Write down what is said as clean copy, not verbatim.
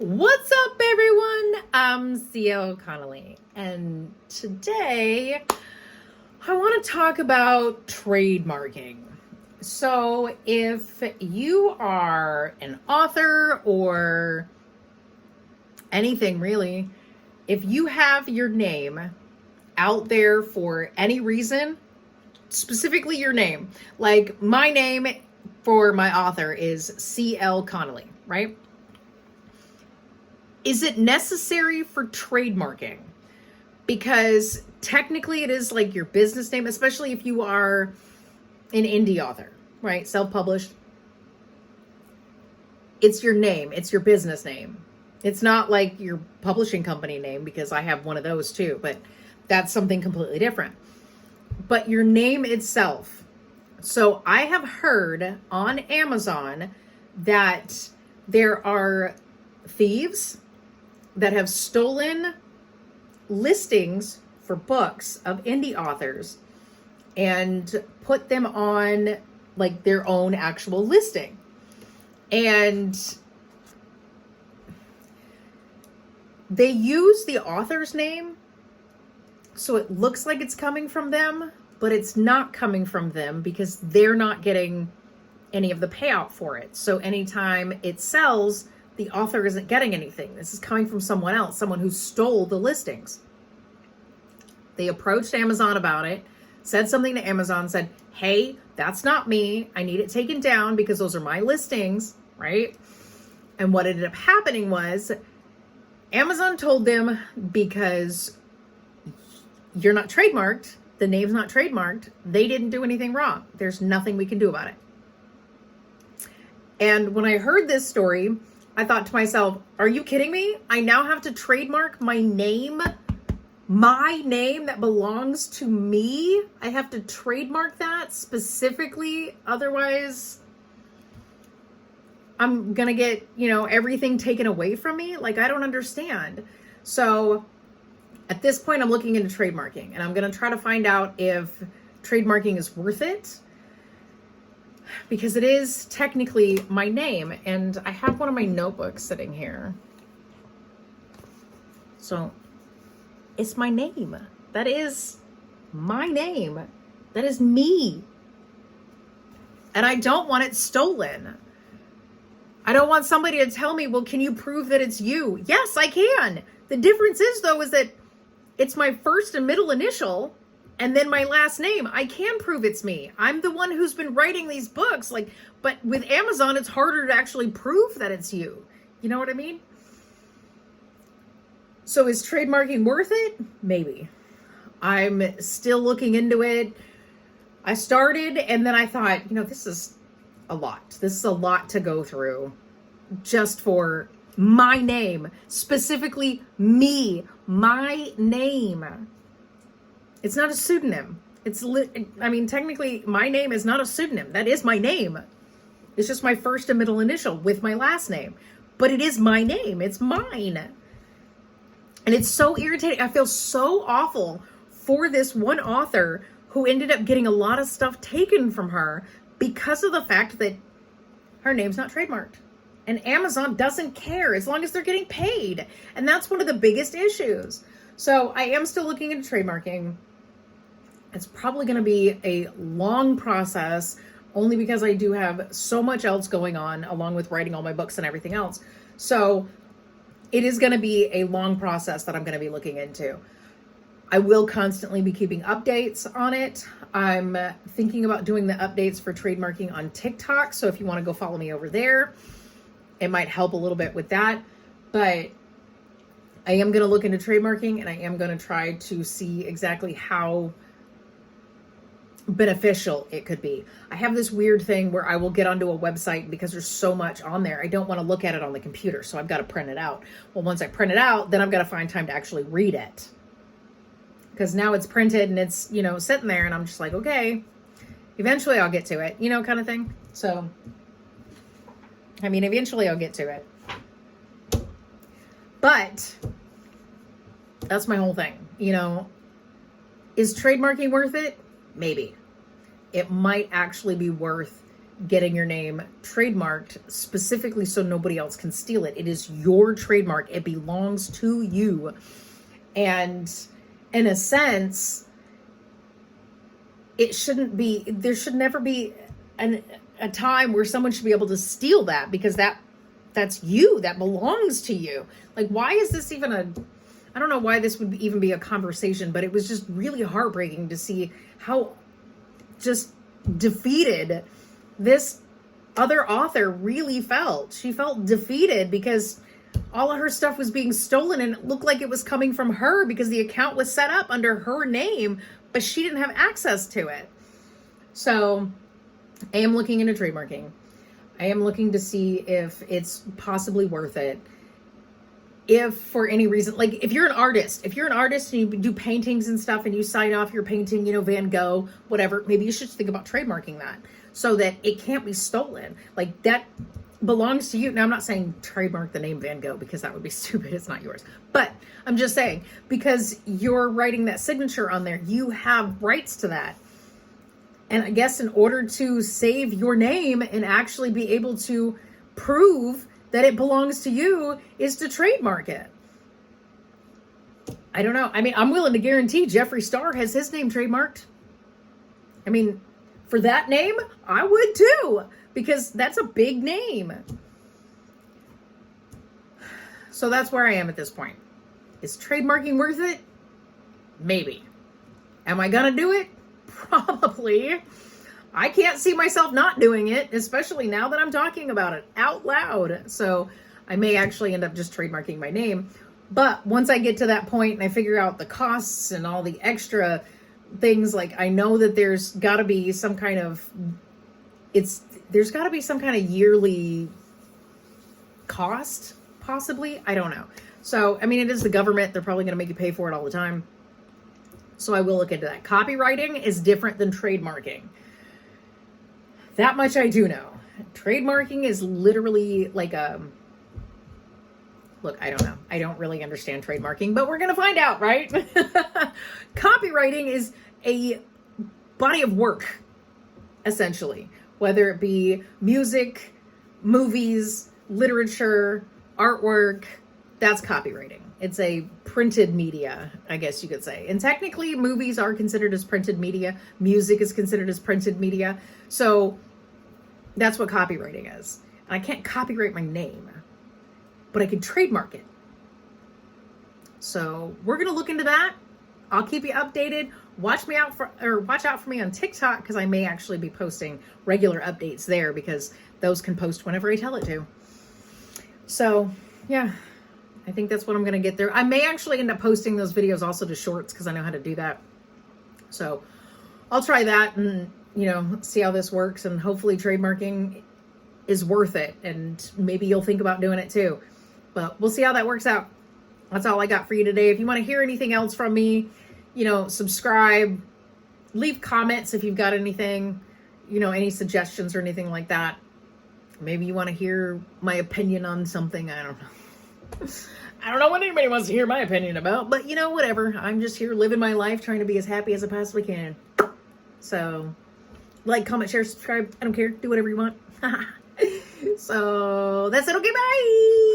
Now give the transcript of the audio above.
What's up, everyone? I'm C.L. Connolly, and today I want to talk about trademarking. So, if you are an author or anything really, if you have your name out there for any reason, specifically your name, like my name for my author is C.L. Connolly, right? Is it necessary for trademarking? Because technically it is like your business name, especially if you are an indie author, right? Self-published. It's your name. It's your business name. It's not like your publishing company name, because I have one of those too, but that's something completely different. But your name itself. So I have heard on Amazon that there are thieves that have stolen listings for books of indie authors and put them on like their own actual listing. And they use the author's name, so it looks like it's coming from them, but it's not coming from them because they're not getting any of the payout for it. So anytime it sells, the author isn't getting anything. This is coming from someone else, someone who stole the listings. They approached Amazon about it, said something to Amazon, said, hey, that's not me. I need it taken down because those are my listings, right? And what ended up happening was Amazon told them, because you're not trademarked, the name's not trademarked, they didn't do anything wrong. There's nothing we can do about it. And when I heard this story, I thought to myself, are you kidding me? I now have to trademark my name that belongs to me. I have to trademark that specifically. Otherwise, I'm going to get, everything taken away from me. Like, I don't understand. So at this point, I'm looking into trademarking, and I'm going to try to find out if trademarking is worth it, because it is technically my name. And I have one of my notebooks sitting here. So it's my name. That is my name. That is me. And I don't want it stolen. I don't want somebody to tell me, well, can you prove that it's you? Yes, I can. The difference is, though, is that it's my first and middle initial and then my last name. I can prove it's me. I'm the one who's been writing these books. But with Amazon, it's harder to actually prove that it's you. You know what I mean? So is trademarking worth it? Maybe. I'm still looking into it. I started, and then I thought, this is a lot. This is a lot to go through just for my name, specifically me, my name. It's not a pseudonym. Technically, my name is not a pseudonym. That is my name. It's just my first and middle initial with my last name. But it is my name. It's mine. And it's so irritating. I feel so awful for this one author who ended up getting a lot of stuff taken from her because of the fact that her name's not trademarked. And Amazon doesn't care as long as they're getting paid. And that's one of the biggest issues. So I am still looking into trademarking. It's probably going to be a long process, only because I do have so much else going on along with writing all my books and everything else. So it is going to be a long process that I'm going to be looking into. I will constantly be keeping updates on it. I'm thinking about doing the updates for trademarking on TikTok. So if you want to go follow me over there, it might help a little bit with that. But I am going to look into trademarking, and I am going to try to see exactly how beneficial it could be. I have this weird thing where I will get onto a website, because there's so much on there, I don't want to look at it on the computer, so I've got to print it out. Well, once I print it out, then I've got to find time to actually read it, because now it's printed and it's, sitting there, and I'm just like, okay, eventually I'll get to it, kind of thing. So, eventually I'll get to it. But that's my whole thing. Is trademarking worth it? Maybe. It might actually be worth getting your name trademarked specifically so nobody else can steal it. It is your trademark. It belongs to you. And in a sense, it shouldn't be, there should never be a time where someone should be able to steal that, because that's you, that belongs to you. Like, why is this even I don't know why this would even be a conversation, but it was just really heartbreaking to see how just defeated this other author really felt. She felt defeated because all of her stuff was being stolen, and it looked like it was coming from her because the account was set up under her name, but she didn't have access to it. So I am looking into trademarking. I am looking to see if it's possibly worth it. If for any reason, like if you're an artist and you do paintings and stuff and you sign off your painting, Van Gogh, whatever, maybe you should think about trademarking that so that it can't be stolen. Like, that belongs to you. Now, I'm not saying trademark the name Van Gogh because that would be stupid. It's not yours. But I'm just saying, because you're writing that signature on there, you have rights to that. And I guess in order to save your name and actually be able to prove that it belongs to you is to trademark it. I don't know. I mean, I'm willing to guarantee Jeffree Star has his name trademarked. I mean, for that name, I would too, because that's a big name. So that's where I am at this point. Is trademarking worth it? Maybe. Am I gonna do it? Probably. I can't see myself not doing it, especially now that I'm talking about it out loud. So I may actually end up just trademarking my name. But once I get to that point and I figure out the costs and all the extra things, like I know that there's got to be some kind of, yearly cost, possibly. I don't know. So, I mean, it is the government. They're probably going to make you pay for it all the time. So I will look into that. Copywriting is different than trademarking. That much I do know. Trademarking is literally like look, I don't know. I don't really understand trademarking, but we're going to find out, right? Copywriting is a body of work, essentially, whether it be music, movies, literature, artwork. That's copywriting. It's a printed media, I guess you could say. And technically, movies are considered as printed media. Music is considered as printed media. So that's what copywriting is. And I can't copyright my name, but I can trademark it. So we're going to look into that. I'll keep you updated. Watch out for me on TikTok, because I may actually be posting regular updates there, because those can post whenever I tell it to. So yeah, I think that's what I'm going to get there. I may actually end up posting those videos also to shorts, because I know how to do that. So I'll try that and, see how this works, and hopefully trademarking is worth it. And maybe you'll think about doing it too, but we'll see how that works out. That's all I got for you today. If you want to hear anything else from me, subscribe, leave comments if you've got anything, any suggestions or anything like that. Maybe you want to hear my opinion on something. I don't know. I don't know what anybody wants to hear my opinion about, but whatever. I'm just here living my life, trying to be as happy as I possibly can. So like, comment, share, subscribe. I don't care. Do whatever you want. So that's it. Okay, bye.